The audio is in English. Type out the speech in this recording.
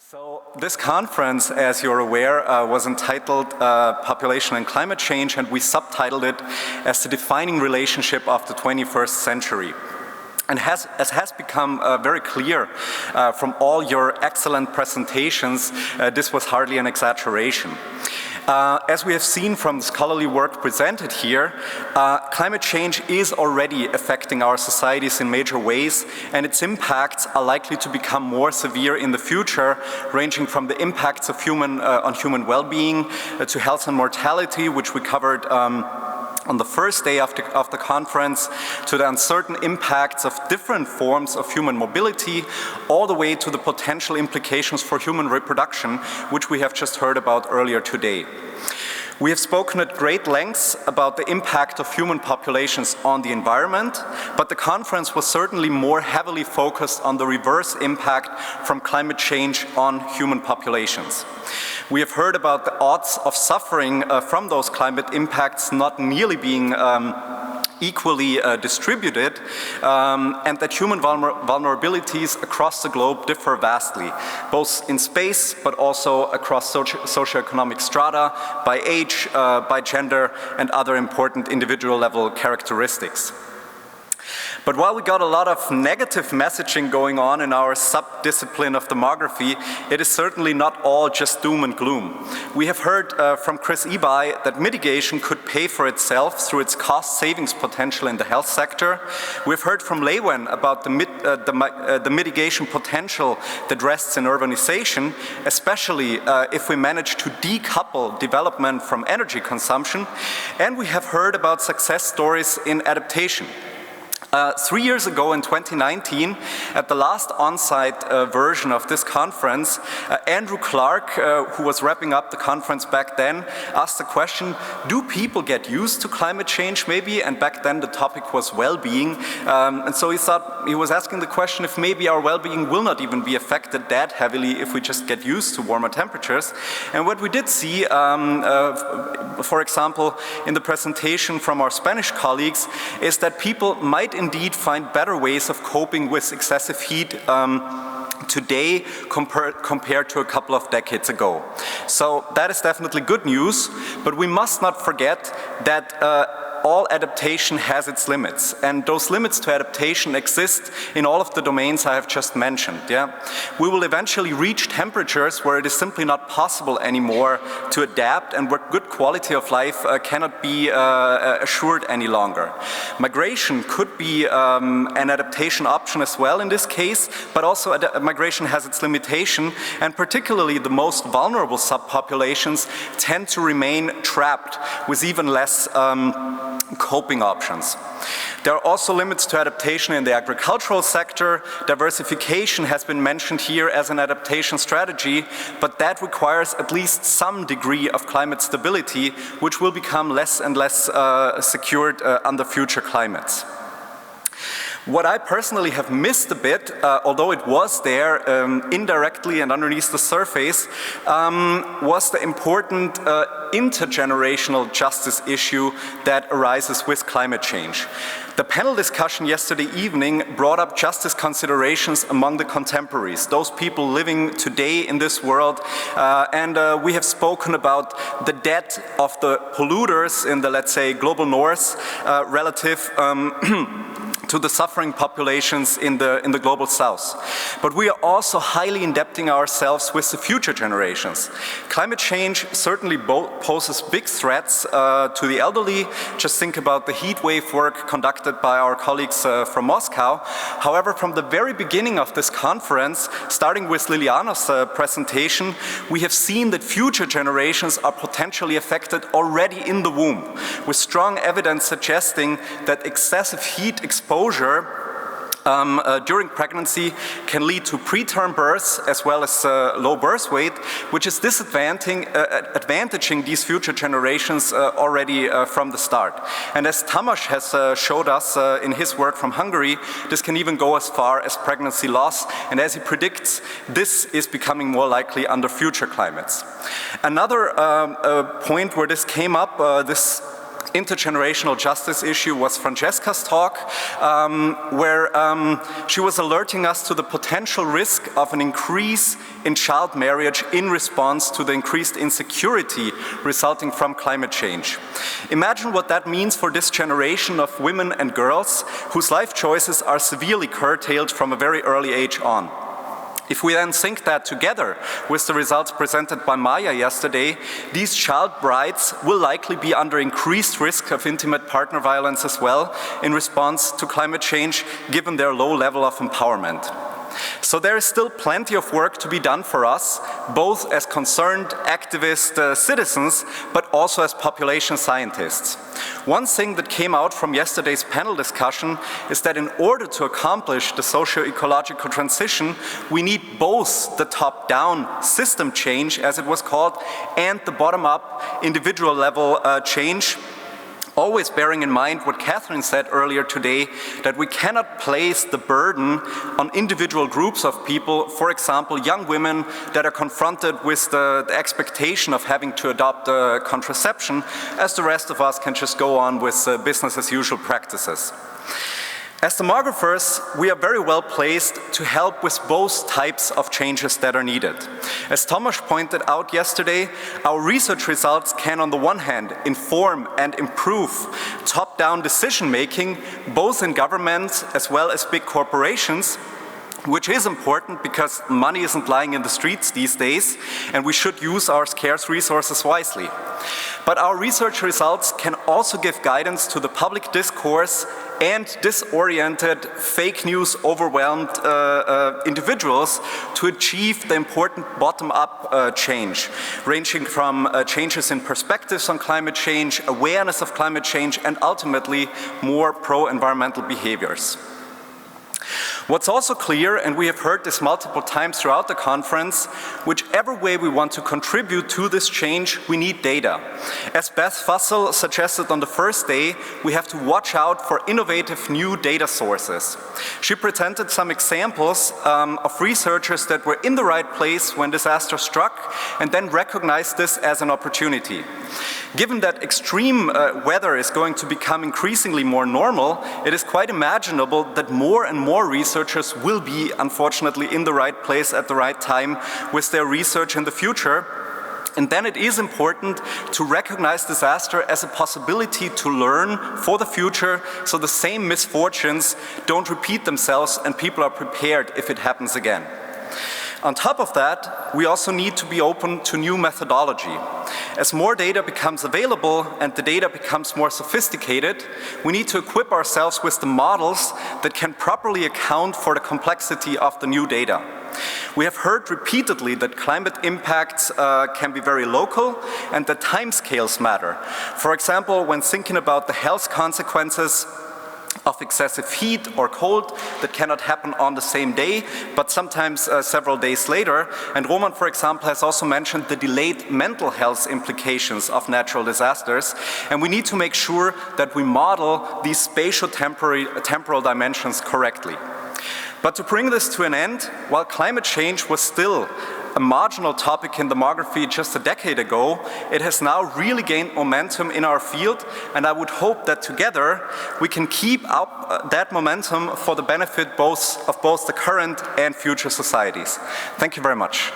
So this conference, as you're aware, was entitled Population and Climate Change, and we subtitled it as the defining relationship of the 21st century. And as has become very clear from all your excellent presentations, this was hardly an exaggeration. As we have seen from the scholarly work presented here, climate change is already affecting our societies in major ways, and its impacts are likely to become more severe in the future, ranging from the impacts of on human well-being to health and mortality, which we covered on the first day of the conference, to the uncertain impacts of different forms of human mobility, all the way to the potential implications for human reproduction, which we have just heard about earlier today. We have spoken at great lengths about the impact of human populations on the environment, but the conference was certainly more heavily focused on the reverse impact from climate change on human populations. We have heard about the odds of suffering from those climate impacts not nearly being equally distributed, and that human vulnerabilities across the globe differ vastly, both in space but also across socioeconomic strata, by age, by gender, and other important individual level characteristics. But while we got a lot of negative messaging going on in our sub-discipline of demography, it is certainly not all just doom and gloom. We have heard from Chris Ebai that mitigation could pay for itself through its cost savings potential in the health sector. We've heard from Leeuwen about the mitigation potential that rests in urbanization, especially if we manage to decouple development from energy consumption. And we have heard about success stories in adaptation. 3 years ago in 2019, at the last on-site version of this conference, Andrew Clark, who was wrapping up the conference back then, asked the question, do people get used to climate change maybe? And back then the topic was well-being. And so he was asking the question if maybe our well-being will not even be affected that heavily if we just get used to warmer temperatures. And what we did see, for example, in the presentation from our Spanish colleagues, is that people might indeed find better ways of coping with excessive heat today compared to a couple of decades ago. So that is definitely good news, but we must not forget that all adaptation has its limits, and those limits to adaptation exist in all of the domains I have just mentioned. Yeah? We will eventually reach temperatures where it is simply not possible anymore to adapt and where good quality of life cannot be assured any longer. Migration could be an adaptation option as well in this case, but also migration has its limitation, and particularly the most vulnerable subpopulations tend to remain trapped with even less coping options. There are also limits to adaptation in the agricultural sector. Diversification has been mentioned here as an adaptation strategy, but that requires at least some degree of climate stability, which will become less and less secured under future climates. What I personally have missed a bit, although it was there indirectly and underneath the surface, was the important intergenerational justice issue that arises with climate change. The panel discussion yesterday evening brought up justice considerations among the contemporaries, those people living today in this world, and we have spoken about the debt of the polluters in the, let's say, global north relative to the suffering populations in the global south. But we are also highly indebting ourselves with the future generations. Climate change certainly poses big threats to the elderly. Just think about the heat wave work conducted by our colleagues from Moscow. However, from the very beginning of this conference, starting with Liliana's presentation, we have seen that future generations are potentially affected already in the womb, with strong evidence suggesting that excessive heat exposure during pregnancy can lead to preterm births as well as low birth weight, which is disadvantaging these future generations already from the start. And as Tamás has showed us in his work from Hungary, this can even go as far as pregnancy loss, and as he predicts, this is becoming more likely under future climates. Another point where this came up, this intergenerational justice issue was Francesca's talk, where she was alerting us to the potential risk of an increase in child marriage in response to the increased insecurity resulting from climate change. Imagine what that means for this generation of women and girls whose life choices are severely curtailed from a very early age on. If we then sync that together with the results presented by Maya yesterday, these child brides will likely be under increased risk of intimate partner violence as well in response to climate change, given their low level of empowerment. So there is still plenty of work to be done for us, both as concerned activist citizens, but also as population scientists. One thing that came out from yesterday's panel discussion is that in order to accomplish the socio-ecological transition, we need both the top-down system change, as it was called, and the bottom-up individual level change. Always bearing in mind what Catherine said earlier today, that we cannot place the burden on individual groups of people, for example, young women that are confronted with the expectation of having to adopt contraception, as the rest of us can just go on with business as usual practices. As demographers, we are very well placed to help with both types of changes that are needed. As Tomasz pointed out yesterday, our research results can on the one hand inform and improve top-down decision-making, both in governments as well as big corporations, which is important because money isn't lying in the streets these days, and we should use our scarce resources wisely. But our research results can also give guidance to the public discourse and disoriented, fake news overwhelmed individuals to achieve the important bottom-up change, ranging from changes in perspectives on climate change, awareness of climate change, and ultimately more pro-environmental behaviors. What's also clear, and we have heard this multiple times throughout the conference, whichever way we want to contribute to this change, we need data. As Beth Fussell suggested on the first day, we have to watch out for innovative new data sources. She presented some examples of researchers that were in the right place when disaster struck and then recognized this as an opportunity. Given that extreme weather is going to become increasingly more normal, it is quite imaginable that more and more researchers will be, unfortunately, in the right place at the right time with their research in the future. And then it is important to recognize disaster as a possibility to learn for the future, so the same misfortunes don't repeat themselves and people are prepared if it happens again. On top of that, we also need to be open to new methodology. As more data becomes available and the data becomes more sophisticated, we need to equip ourselves with the models that can properly account for the complexity of the new data. We have heard repeatedly that climate impacts can be very local and that timescales matter. For example, when thinking about the health consequences of excessive heat or cold that cannot happen on the same day, but sometimes several days later. And Roman, for example, has also mentioned the delayed mental health implications of natural disasters. And we need to make sure that we model these spatial-temporal dimensions correctly. But to bring this to an end, while climate change was still a marginal topic in demography just a decade ago, it has now really gained momentum in our field, and I would hope that together we can keep up that momentum for the benefit of both the current and future societies. Thank you very much.